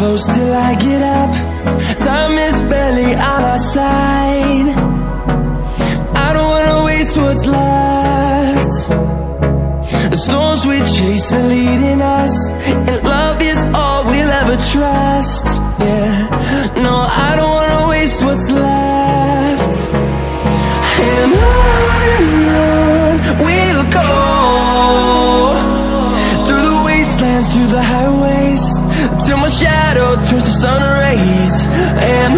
close till I get up. Time is barely on our side. I don't wanna waste what's left. The storms we chase are leading us, and love is all we'll ever trust. Yeah, no, I don't wanna waste what's left. And on we'll go, through the wastelands, through the highways, till my shadow turns to sun rays. And